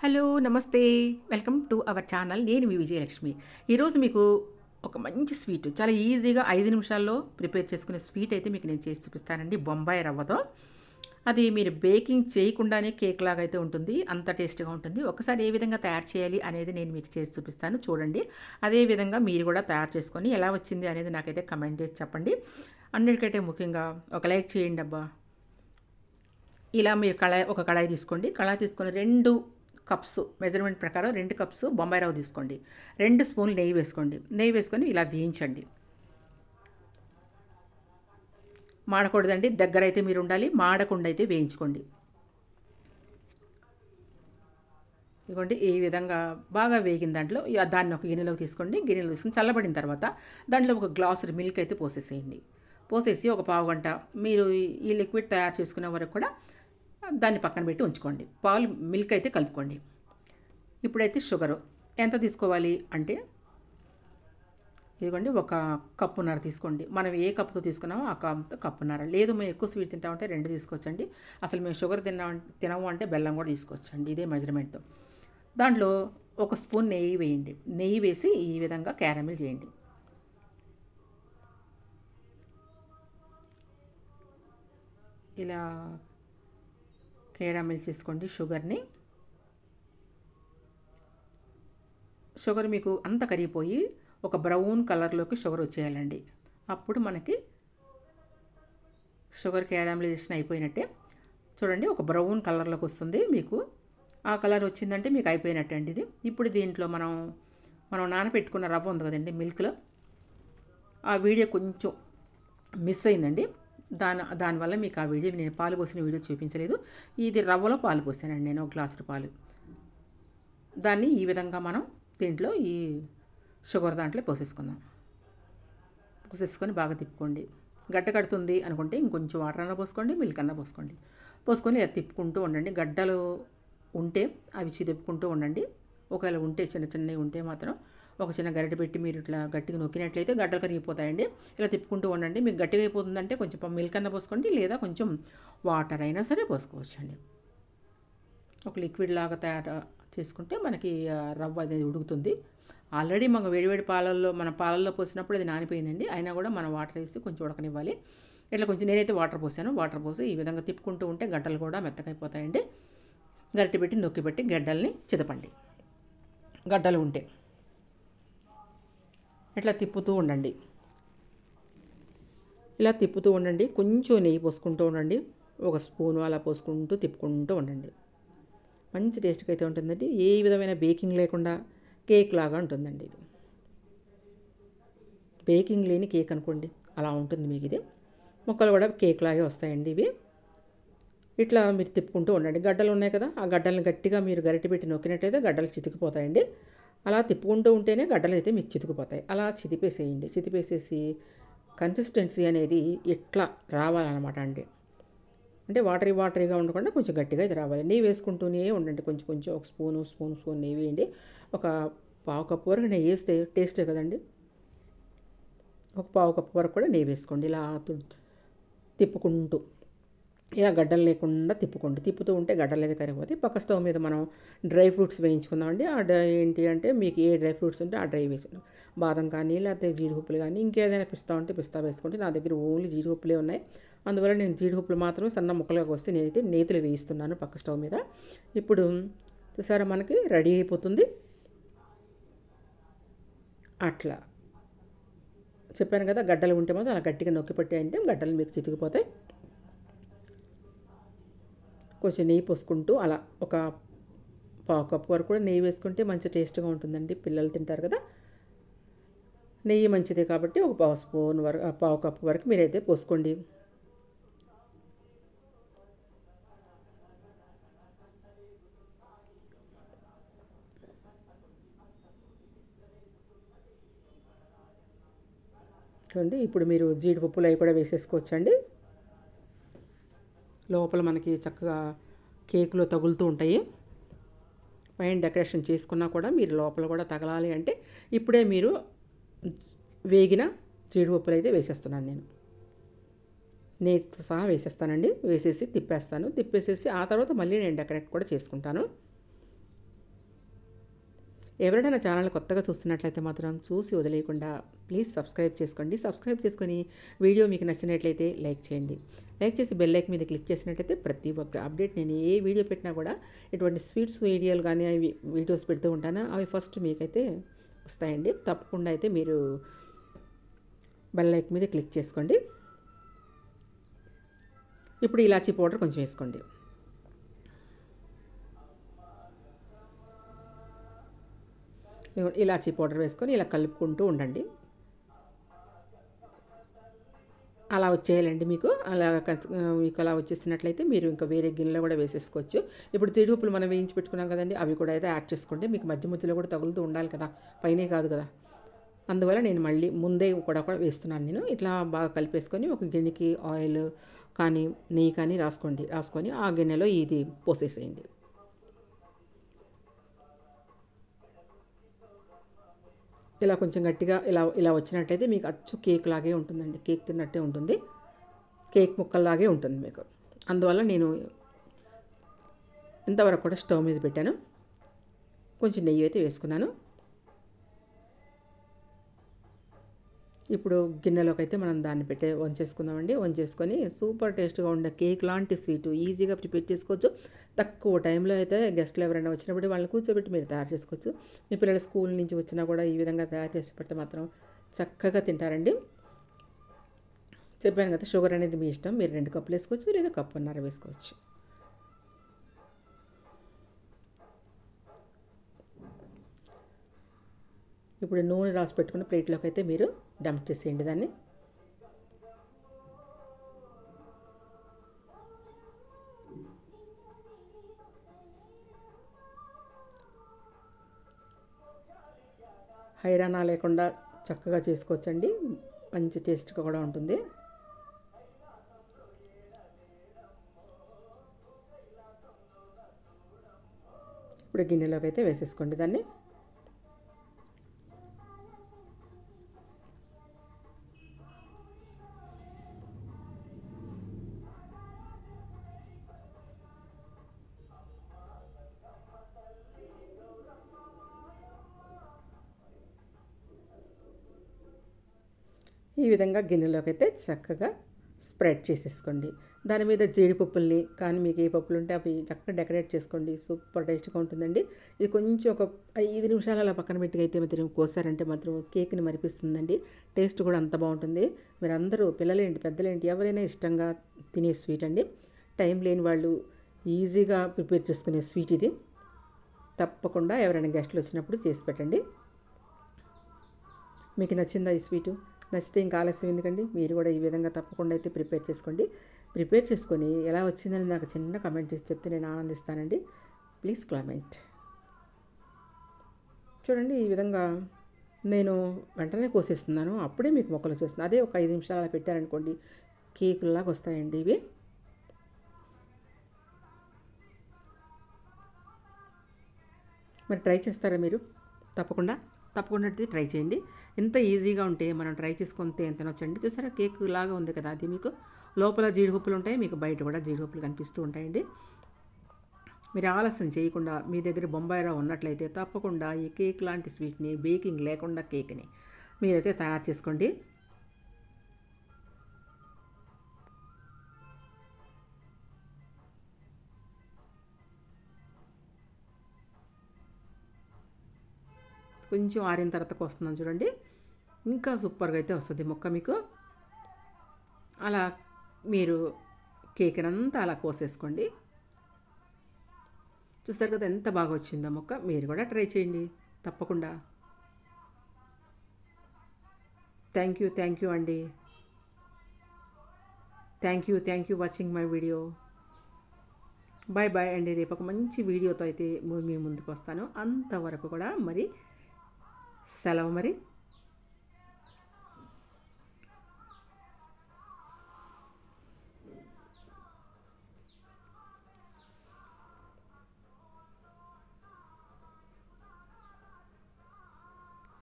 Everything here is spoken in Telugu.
హలో! నమస్తే. Welcome to our channel. నేను మీ విజయలక్ష్మి. ఈరోజు మీకు ఒక మంచి స్వీట్ చాలా ఈజీగా 5 నిమిషాల్లో ప్రిపేర్ చేసుకునే స్వీట్ అయితే మీకు నేను చేసి చూపిస్తానండి బొంబాయి రవ్వతో. అది మీరు బేకింగ్ చేయకుండానే కేక్ లాగా అయితే ఉంటుంది. అంత టేస్ట్‌గా ఉంటుంది. ఒకసారి ఏ విధంగా తయారు చేయాలి అనేది నేను మీకు చేసి చూపిస్తాను చూడండి. అదే విధంగా మీరు కూడా తయారు చేసుకొని ఎలా వచ్చింది అనేది నాకైతే కామెంట్ చేసి చెప్పండి. అన్నిటికంటే ముఖ్యంగా ఒక లైక్ చేయండి అబ్బా! ఇలా మీరు ఒక కళాయి తీసుకోండి. కళాయి తీసుకొని 2 కప్స్ మెజర్మెంట్ ప్రకారం 2 కప్స్ బొంబాయి రవ్వ తీసుకోండి. 2 స్పూన్లు నెయ్యి వేసుకోండి. నెయ్యి వేసుకొని ఇలా వేయించండి. మాడకూడదండి. దగ్గరైతే మీరు ఉండాలి. మాడకుండా అయితే వేయించుకోండి. ఇదిగోండి ఈ విధంగా బాగా వేగిన దాంట్లో దాన్ని ఒక గిన్నెలోకి తీసుకోండి. గిన్నెలో తీసుకొని చల్లబడిన తర్వాత దాంట్లో ఒక గ్లాసు మిల్క్ అయితే పోసేసేయండి. పోసేసి ఒక పావుగంట మీరు ఈ లిక్విడ్ తయారు చేసుకునే వరకు కూడా దాన్ని పక్కన పెట్టి ఉంచుకోండి. మిల్క్ అయితే కలుపుకోండి. ఇప్పుడైతే షుగరు ఎంత తీసుకోవాలి అంటే ఇదిగోండి ఒక కప్పున్నర తీసుకోండి. మనం ఏ కప్పుతో తీసుకున్నామో ఆ కప్పున్నర. లేదు మేము ఎక్కువ స్వీట్ తింటామంటే 2 తీసుకోవచ్చండి. అసలు మేము షుగర్ తినము అంటే బెల్లం కూడా తీసుకోవచ్చండి ఇదే మెజర్మెంట్తో. దాంట్లో ఒక స్పూన్ నెయ్యి వేయండి. నెయ్యి వేసి ఈ విధంగా క్యారమిల్ చేయండి. ఇలా క్యారమిల్ చేసుకోండి షుగర్ మీకు అంత కరిగిపోయి ఒక బ్రౌన్ కలర్లోకి షుగర్ వచ్చేయాలండి. అప్పుడు మనకి షుగర్ క్యారమిలైజేషన్ అయిపోయినట్టే. చూడండి ఒక బ్రౌన్ కలర్లోకి వస్తుంది మీకు. ఆ కలర్ వచ్చిందంటే మీకు అయిపోయినట్టే అండి ఇది. ఇప్పుడు దీంట్లో మనం నానబెట్టుకున్న రవ్వ ఉంది కదండి మిల్క్లో, ఆ వీడియో కొంచెం మిస్ అయిందండి. దానివల్ల మీకు ఆ వీడియో నేను పాలు పోసిన వీడియో చూపించలేదు. ఇది రవ్వలో పాలు పోసానండి నేను, ఒక గ్లాసు పాలు. దాన్ని ఈ విధంగా మనం దీంట్లో ఈ షుగర్ దాంట్లో పోసేసుకొని బాగా తిప్పుకోండి. గడ్డ కడుతుంది అనుకుంటే ఇంకొంచెం వాటర్ అన్నా పోసుకోండి, మిల్క్ అన్నా పోసుకొని ఇలా తిప్పుకుంటూ ఉండండి. గడ్డలు ఉంటే అవి చిదుపుకుంటూ ఉండండి. ఒకవేళ ఉంటే చిన్నవి ఉంటే మాత్రం ఒక చిన్న గరిటె పెట్టి మీరు ఇట్లా గట్టిగా నొక్కినట్లయితే గడ్డలు కరిగిపోతాయండి. ఇలా తిప్పుకుంటూ ఉండండి. మీకు గట్టిగా అయిపోతుందంటే కొంచెం మిల్క్ అన్నా పోసుకోండి, లేదా కొంచెం వాటర్ అయినా సరే పోసుకోవచ్చండి. ఒక లిక్విడ్ లాగా తయారు చేసుకుంటే మనకి రవ్వ అనేది ఉడుకుతుంది. ఆల్రెడీ మనం వేడివేడి పాలల్లో పోసినప్పుడు అది నానిపోయిందండి. అయినా కూడా మనం వాటర్ వేసి కొంచెం ఉడకనివ్వాలి. ఇట్లా కొంచెం నేనైతే వాటర్ పోసాను. వాటర్ పోసి ఈ విధంగా తిప్పుకుంటూ ఉంటే గడ్డలు కూడా మెత్తకైపోతాయండి. గరిటె పెట్టి నొక్కి పెట్టి గడ్డల్ని చిదపండి. గడ్డలు ఉంటే ఇట్లా తిప్పుతూ ఉండండి. ఇలా తిప్పుతూ ఉండండి. కొంచెం నెయ్యి పోసుకుంటూ ఉండండి. ఒక స్పూను అలా పోసుకుంటూ తిప్పుకుంటూ ఉండండి. మంచి టేస్ట్గా అయితే ఉంటుందండి. ఏ విధమైన బేకింగ్ లేకుండా కేక్ లాగా ఉంటుందండి ఇది. బేకింగ్ లేని కేక్ అనుకోండి, అలా ఉంటుంది మీకు ఇది. ముక్కలు కూడా కేక్ లాగే వస్తాయండి ఇవి. ఇట్లా మీరు తిప్పుకుంటూ ఉండండి. గడ్డలు ఉన్నాయి కదా, ఆ గడ్డలను గట్టిగా మీరు గరిటె పెట్టి నొక్కినట్టయితే గడ్డలు చితికిపోతాయండి. అలా తిప్పుకుంటూ ఉంటేనే గడ్డలు అయితే మీకు చితికిపోతాయి. అలా చితిపేసేయండి. చితిపేసేసి కన్సిస్టెన్సీ అనేది ఎట్లా రావాలన్నమాట అండి. అంటే వాటరీగా ఉండకుండా కొంచెం గట్టిగా ఇది రావాలి. నెయ్యి వేసుకుంటూనే ఉండండి. కొంచెం ఒక స్పూన్ నెయ్యి వేయండి. ఒక పావు కప్పు వరకు నెయ్యి వేస్తే టేస్టే కదండి. ఒక పావు కప్పు వరకు కూడా నెయ్యి వేసుకోండి. ఇలా తిప్పుకుంటూ ఇలా గడ్డలు లేకుండా తిప్పుతూ ఉంటే గడ్డలు అయితే కరిగిపోతాయి. పక్క స్టవ్ మీద మనం డ్రై ఫ్రూట్స్ వేయించుకుందామండి. ఏంటి అంటే మీకు ఏ డ్రై ఫ్రూట్స్ ఉంటే ఆ డ్రై వేసాను. బాదం కానీ, లేకపోతే జీడిపప్పులు కానీ, ఇంకేదైనా పిస్తా ఉంటే పిస్తా వేసుకోండి. నా దగ్గర ఓన్లీ జీడిపప్పులే ఉన్నాయి. అందువల్ల నేను జీడిపప్పులు మాత్రం సన్న ముక్కలుగా వస్తే నేనైతే నేతిలో వేయిస్తున్నాను పక్క స్టవ్ మీద. ఇప్పుడు చూసారా మనకి రెడీ అయిపోతుంది. అట్లా చెప్పాను కదా, గడ్డలు ఉంటే మాత్రం అలా గట్టిగా నొక్కి పట్టాయంటే గడ్డలు మీకు చితికిపోతాయి. కొంచెం నెయ్యి పోసుకుంటూ అలా ఒక పావు కప్పు వరకు కూడా నెయ్యి వేసుకుంటే మంచి టేస్ట్గా ఉంటుందండి. పిల్లలు తింటారు కదా, నెయ్యి మంచిదే కాబట్టి ఒక పావు కప్పు వరకు మీరైతే పోసుకోండి. చూడండి ఇప్పుడు మీరు జీడిపప్పులు అవి కూడా వేసేసుకోవచ్చండి. లోపల మనకి చక్కగా కేకులో తగులుతూ ఉంటాయి. పైన డెకరేషన్ చేసుకున్నా కూడా మీరు లోపల కూడా తగలాలి అంటే ఇప్పుడే మీరు వేగిన జీడిపప్పులు అయితే వేసేస్తున్నాను నేను. నేతితో సహా వేసేస్తానండి. వేసేసి తిప్పేసేసి ఆ తర్వాత మళ్ళీ నేను డెకరేట్ కూడా చేసుకుంటాను. ఎవరైనా నా ఛానల్ కొత్తగా చూస్తున్నట్లయితే మాత్రం చూసి వదిలేయకుండా ప్లీజ్ సబ్స్క్రైబ్ చేసుకోండి. సబ్స్క్రైబ్ చేసుకొని వీడియో మీకు నచ్చినట్లయితే లైక్ చేయండి. లైక్ చేసి బెల్ ఐకాన్ మీద క్లిక్ చేసినట్లయితే ప్రతి ఒక్క అప్డేట్ నేను ఏ వీడియో పెట్టినా కూడా ఇటువంటి స్వీట్స్ వీడియోలు కానీ అవి వీడియోస్ పెడుతూ ఉంటాను, అవి ఫస్ట్ మీకైతే వస్తాయండి. తప్పకుండా అయితే మీరు బెల్ ఐకాన్ మీద క్లిక్ చేసుకోండి. ఇప్పుడు ఇలాచీ పౌడర్ కొంచెం వేసుకోండి. ఇలాచీ పౌడర్ వేసుకొని ఇలా కలుపుకుంటూ ఉండండి. అలా వచ్చేయాలండి మీకు. మీకు అలా వచ్చేసినట్లయితే మీరు ఇంకా వేరే గిన్నెలో కూడా వేసేసుకోవచ్చు. ఇప్పుడు జీడిపప్పులు మనం వేయించి పెట్టుకున్నాం కదండి, అవి కూడా అయితే యాడ్ చేసుకోండి. మీకు మధ్య మధ్యలో కూడా తగులుతూ ఉండాలి కదా, పైనే కాదు కదా. అందువల్ల నేను మళ్ళీ ముందే కూడా వేస్తున్నాను. నేను ఇట్లా బాగా కలిపేసుకొని ఒక గిన్నెకి ఆయిల్ కానీ నెయ్యి కానీ రాసుకొని ఆ గిన్నెలో ఇది పోసేసేయండి. ఇలా కొంచెం గట్టిగా ఇలా వచ్చినట్టయితే మీకు అచ్చు కేక్ లాగే ఉంటుందండి. కేక్ తిన్నట్టే ఉంటుంది, కేక్ ముక్కల్లాగే ఉంటుంది మీకు. అందువల్ల నేను ఇంతవరకు కూడా స్టవ్ మీద పెట్టాను. కొంచెం నెయ్యి అయితే వేసుకున్నాను. ఇప్పుడు గిన్నెలోకి అయితే మనం దాన్ని వంచేసుకుందామండి. వంచేసుకొని సూపర్ టేస్ట్గా ఉండే కేక్ లాంటి స్వీటు ఈజీగా ప్రిపేర్ చేసుకోవచ్చు. తక్కువ టైంలో అయితే గెస్ట్లు ఎవరైనా వచ్చినప్పుడు వాళ్ళని కూర్చోబెట్టి మీరు తయారు చేసుకోవచ్చు. మీ పిల్లలు స్కూల్ నుంచి వచ్చినా కూడా ఈ విధంగా తయారు చేసి పెడితే మాత్రం చక్కగా తింటారండి. చెప్పాను కదా, షుగర్ అనేది మీ ఇష్టం. మీరు 2 కప్పులు వేసుకోవచ్చు, లేదా 1.5 కప్పు వేసుకోవచ్చు. ఇప్పుడు నూనె రాసి పెట్టుకున్న ప్లేట్లోకి అయితే మీరు డంప్ చేసేయండి దాన్ని. హైరానా లేకుండా చక్కగా చేసుకోవచ్చండి. మంచి టేస్ట్గా కూడా ఉంటుంది. ఇప్పుడు గిన్నెలోకి అయితే వేసేసుకోండి దాన్ని. ఈ విధంగా గిన్నెలోకి అయితే చక్కగా స్ప్రెడ్ చేసేసుకోండి. దాని మీద జీడిపప్పుల్ని కానీ మీకు ఏ పప్పులు ఉంటే అవి చక్కగా డెకరేట్ చేసుకోండి. సూపర్ టేస్ట్గా ఉంటుందండి. ఇది కొంచెం ఒక 5 నిమిషాలు అలా పక్కన పెట్టుకైతే మాత్రం కోసారంటే మాత్రం కేక్ని మరిపిస్తుందండి. టేస్ట్ కూడా అంత బాగుంటుంది. మీరందరూ పిల్లలేంటి పెద్దలేంటి ఎవరైనా ఇష్టంగా తినే స్వీట్ అండి. టైం లేని వాళ్ళు ఈజీగా ప్రిపేర్ చేసుకునే స్వీట్ ఇది. తప్పకుండా ఎవరైనా గెస్ట్లు వచ్చినప్పుడు చేసి పెట్టండి. మీకు నచ్చిందా ఈ స్వీటు? నచ్చితే ఇంకా ఆలస్యం ఎందుకండి, మీరు కూడా ఈ విధంగా తప్పకుండా అయితే ప్రిపేర్ చేసుకోండి. ప్రిపేర్ చేసుకొని ఎలా వచ్చిందని నాకు చిన్న కమెంట్ చేసి చెప్తే నేను ఆనందిస్తానండి. Please comment. చూడండి, ఈ విధంగా నేను వెంటనే కోసేస్తున్నాను, అప్పుడే మీకు మొక్కలు చేస్తున్నాను. అదే ఒక 5 నిమిషాలు అలా పెట్టారనుకోండి, కేకుల్లాగా వస్తాయండి ఇవి. మరి ట్రై చేస్తారా మీరు? తప్పకుండా అయితే ట్రై చేయండి. ఎంత ఈజీగా ఉంటే మనం ట్రై చేసుకుంటే ఎంత తినొచ్చండి. చూసారా, కేక్ లాగా ఉంది కదా, అది మీకు లోపల జీడిపప్పులు ఉంటాయి, మీకు బయట కూడా జీడిపప్పులు కనిపిస్తూ ఉంటాయండి. మీరు ఆలస్యం చేయకుండా మీ దగ్గర బొంబాయి రవ్వ ఉన్నట్లయితే తప్పకుండా ఈ కేక్ లాంటి స్వీట్ని, బేకింగ్ లేకుండా కేక్ని మీరైతే తయారు చేసుకోండి. కొంచెం ఆరిన తర్వాత వస్తున్నాను చూడండి, ఇంకా సూపర్గా అయితే వస్తుంది మొక్క మీకు. అలా మీరు కేక్ని అంతా అలా కోసేసుకోండి. చూస్తారు కదా ఎంత బాగా వచ్చిందో మొక్క. మీరు కూడా ట్రై చేయండి తప్పకుండా. థ్యాంక్ యూ అండి. Thank you watching my video. Bye అండి. రేపు ఒక మంచి వీడియోతో అయితే మీ ముందుకు వస్తాను. అంతవరకు కూడా మరి సెలవు మరి.